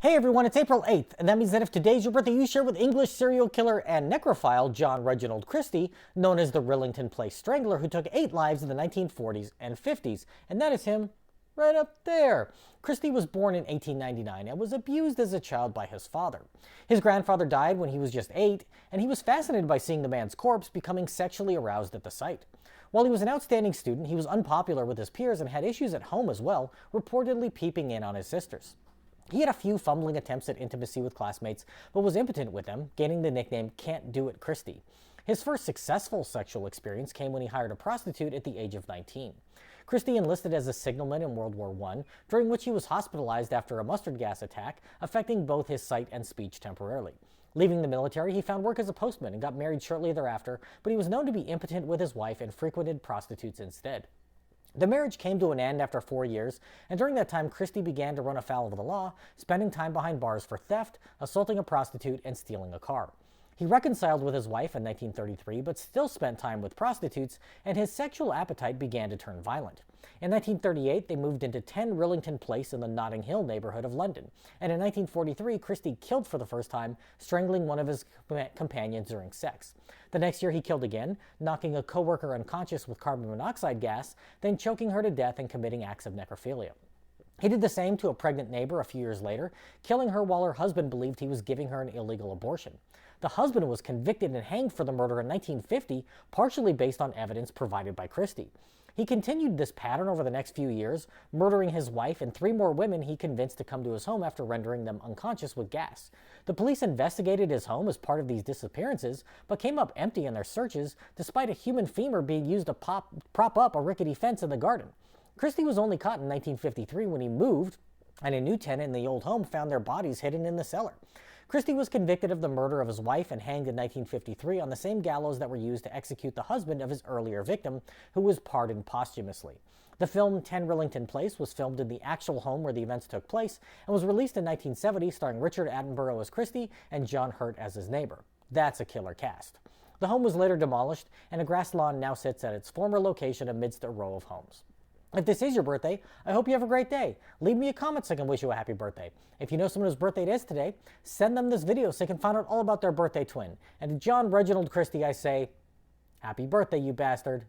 Hey everyone, it's April 8th, and that means that if today's your birthday, you share with English serial killer and necrophile John Reginald Christie, known as the Rillington Place Strangler, who took 8 lives in the 1940s and 50s, and that is him right up there. Christie was born in 1899 and was abused as a child by his father. His grandfather died when he was just 8, and he was fascinated by seeing the man's corpse, becoming sexually aroused at the sight. While he was an outstanding student, he was unpopular with his peers and had issues at home as well, reportedly peeping in on his sisters. He had a few fumbling attempts at intimacy with classmates, but was impotent with them, gaining the nickname Can't Do It Christie. His first successful sexual experience came when he hired a prostitute at the age of 19. Christie enlisted as a signalman in World War I, during which he was hospitalized after a mustard gas attack, affecting both his sight and speech temporarily. Leaving the military, he found work as a postman and got married shortly thereafter, but he was known to be impotent with his wife and frequented prostitutes instead. The marriage came to an end after 4 years, and during that time, Christie began to run afoul of the law, spending time behind bars for theft, assaulting a prostitute, and stealing a car. He reconciled with his wife in 1933, but still spent time with prostitutes, and his sexual appetite began to turn violent. In 1938, they moved into 10 Rillington Place in the Notting Hill neighborhood of London, and in 1943, Christie killed for the first time, strangling one of his companions during sex. The next year, he killed again, knocking a coworker unconscious with carbon monoxide gas, then choking her to death and committing acts of necrophilia. He did the same to a pregnant neighbor a few years later, killing her while her husband believed he was giving her an illegal abortion. The husband was convicted and hanged for the murder in 1950, partially based on evidence provided by Christie. He continued this pattern over the next few years, murdering his wife and 3 more women he convinced to come to his home after rendering them unconscious with gas. The police investigated his home as part of these disappearances, but came up empty in their searches, despite a human femur being used to prop up a rickety fence in the garden. Christie was only caught in 1953 when he moved, and a new tenant in the old home found their bodies hidden in the cellar. Christie was convicted of the murder of his wife and hanged in 1953 on the same gallows that were used to execute the husband of his earlier victim, who was pardoned posthumously. The film 10 Rillington Place was filmed in the actual home where the events took place and was released in 1970, starring Richard Attenborough as Christie and John Hurt as his neighbor. That's a killer cast. The home was later demolished, and a grass lawn now sits at its former location amidst a row of homes. If this is your birthday, I hope you have a great day. Leave me a comment so I can wish you a happy birthday. If you know someone whose birthday it is today, send them this video so they can find out all about their birthday twin. And to John Reginald Christie, I say, happy birthday, you bastard.